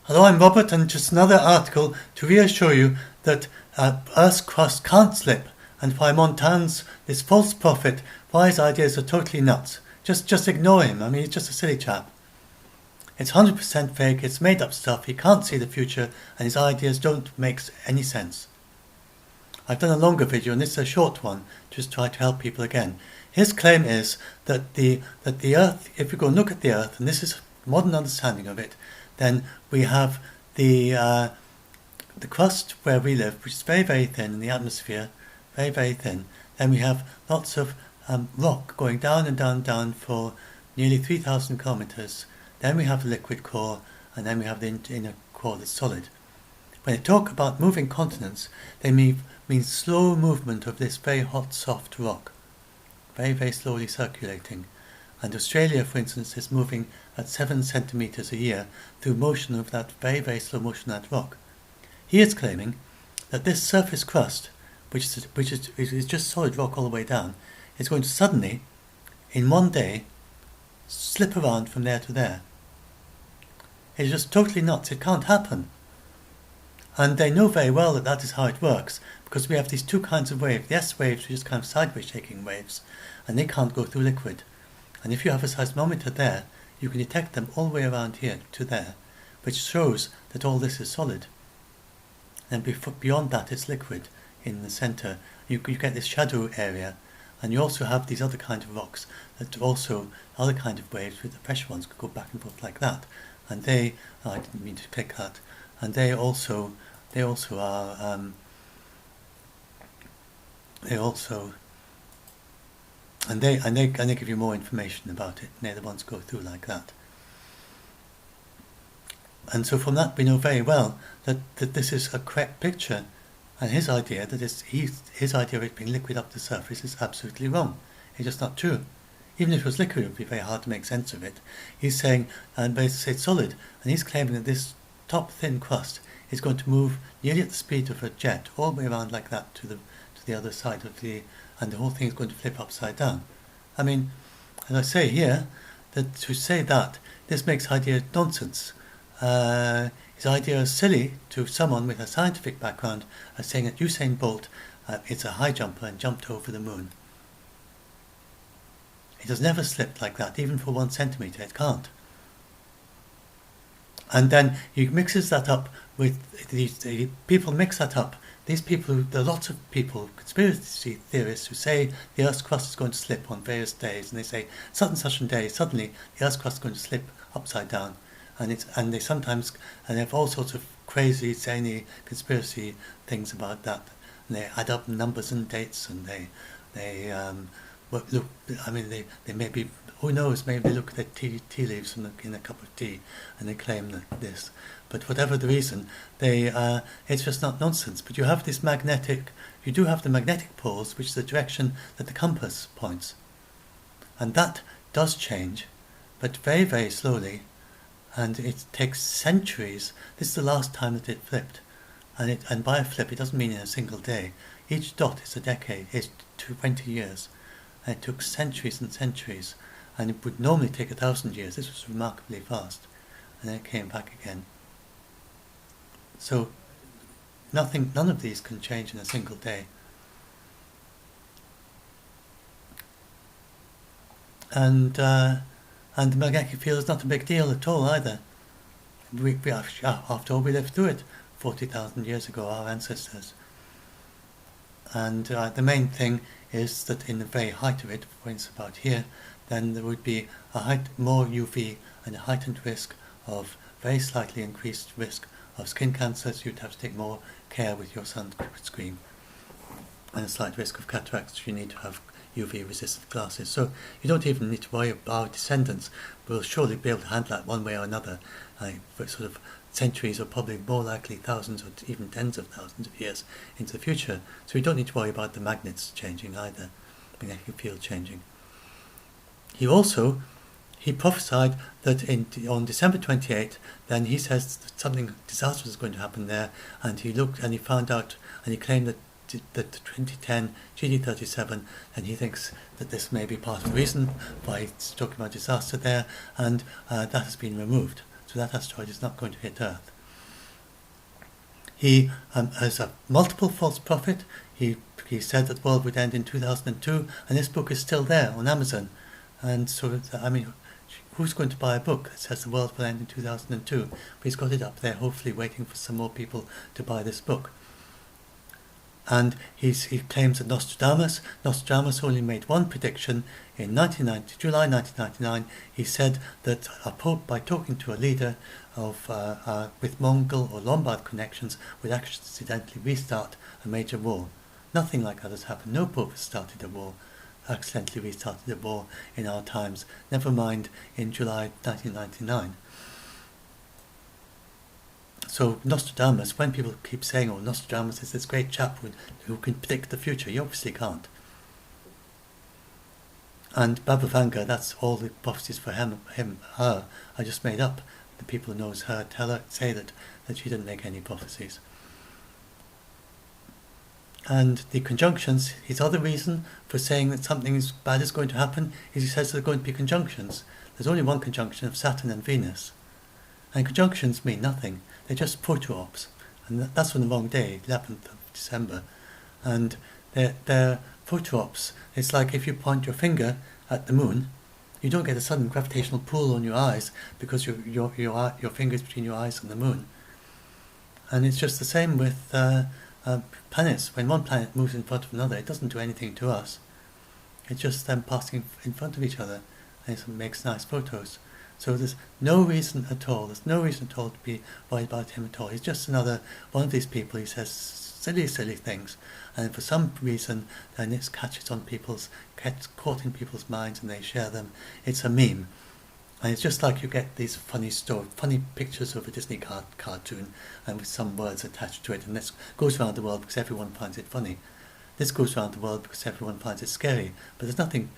Hello, I'm Robert, and just another article to reassure you that Earth's crust can't slip, and why Montaigne's this false prophet, why his ideas are totally nuts. Just ignore him. I mean, he's just a silly chap. It's 100% fake. It's made up stuff. He can't see the future, and his ideas don't make any sense. I've done a longer video, and this is a short one, just try to help people again. His claim is that the Earth, if we go and look at the Earth, and this is modern understanding of it, then we have the crust where we live, which is very, very thin, in the atmosphere, very, very thin. Then we have lots of rock going down and down and down for nearly 3,000 kilometers. Then we have the liquid core, and then we have the inner core that's solid. When they talk about moving continents, they mean slow movement of this very hot, soft rock, very, very slowly circulating. And Australia, for instance, is moving at 7 centimeters a year through motion of that very, very slow motion of that rock. He is claiming that this surface crust, which is just solid rock all the way down, is going to suddenly, in one day, slip around from there to there. It's just totally nuts. It can't happen. And they know very well that that is how it works, because we have these two kinds of waves. The S waves are just kind of sideways shaking waves, and they can't go through liquid. And if you have a seismometer there, you can detect them all the way around here to there, which shows that all this is solid. And beyond that, it's liquid in the center. You get this shadow area, and you also have these other kinds of rocks that also, other kind of waves with the pressure ones could go back and forth like that. And they, I didn't mean to click that, and they also are, and they give you more information about it, and they're the ones who go through like that. And so from that we know very well that this is a correct picture, and his idea that his idea of it being liquid up to the surface is absolutely wrong. It's just not true. Even if it was liquid, it would be very hard to make sense of it. He's saying, but it's solid, and he's claiming that this top thin crust is going to move nearly at the speed of a jet, all the way around like that to the other side of and the whole thing is going to flip upside down. I mean, as I say here, that to say that, this makes idea nonsense. His idea is silly to someone with a scientific background as saying that Usain Bolt is a high jumper and jumped over the moon. It has never slipped like that, even for 1 centimeter, it can't. And then he mixes that up with people mix that up. These people, there are lots of people, conspiracy theorists, who say the Earth's crust is going to slip on various days, and they say such a day, suddenly the Earth's crust is going to slip upside down, and they have all sorts of crazy, zany conspiracy things about that, and they add up numbers and dates, and they maybe, who knows, maybe they look at the tea leaves in a cup of tea, and they claim that this. But whatever the reason, it's just not nonsense. But you have this you do have the magnetic poles, which is the direction that the compass points. And that does change, but very, very slowly, and it takes centuries. This is the last time that it flipped. And by a flip, it doesn't mean in a single day. Each dot is a decade, is 20 years. And it took centuries and centuries, and it would normally take 1,000 years. This was remarkably fast, and then it came back again. So none of these can change in a single day. And the magnetic field is not a big deal at all either. After all, we lived through it 40,000 years ago, our ancestors. And the main thing is that in the very height of it, for instance about here, then there would be more UV and a heightened risk of very slightly increased risk of skin cancer, so you'd have to take more care with your sunscreen, and a slight risk of cataracts, so you need to have UV resistant glasses. So you don't even need to worry about our descendants. We'll surely be able to handle that one way or another, for sort of centuries, or probably more likely thousands or even tens of thousands of years into the future. So we don't need to worry about the magnets changing either, magnetic field changing. He prophesied that on December 28th, then he says that something disastrous is going to happen there, and he looked and he found out, and he claimed that the 2010 GD37, and he thinks that this may be part of the reason why he's talking about disaster there, and that has been removed. So that asteroid is not going to hit Earth. He is a multiple false prophet. He said that the world would end in 2002, and this book is still there on Amazon. And so, I mean, who's going to buy a book that says the world will end in 2002? But he's got it up there, hopefully waiting for some more people to buy this book. And he claims that Nostradamus only made one prediction in July 1999. He said that a pope, by talking to a leader of with Mongol or Lombard connections, would accidentally restart a major war. Nothing like that has happened. No pope has started a war, accidentally restarted a war in our times. Never mind in July 1999. So Nostradamus, when people keep saying, oh, Nostradamus is this great chap who can predict the future, he obviously can't. And Baba Vanga, that's all the prophecies for her are just made up. The people who knows her say that she didn't make any prophecies. And the conjunctions, his other reason for saying that something bad is going to happen is he says there are going to be conjunctions. There's only one conjunction of Saturn and Venus. And conjunctions mean nothing. They're just proto-ops. And that's on the wrong day, 11th of December. And they're proto-ops. It's like if you point your finger at the moon, you don't get a sudden gravitational pull on your eyes because your finger's between your eyes and the moon. And it's just the same with planets. When one planet moves in front of another, it doesn't do anything to us. It's just them passing in front of each other, and it makes nice photos. So there's no reason at all. There's no reason at all to be worried about him at all. He's just another one of these people. He says silly things, and for some reason, then it catches gets caught in people's minds, and they share them. It's a meme, and it's just like you get these funny pictures of a Disney cartoon, and with some words attached to it, and this goes around the world because everyone finds it funny. This goes around the world because everyone finds it scary, but there's nothing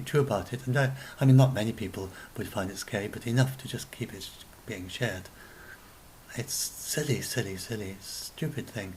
true about it. And I mean, not many people would find it scary, but enough to just keep it being shared. It's silly, stupid thing.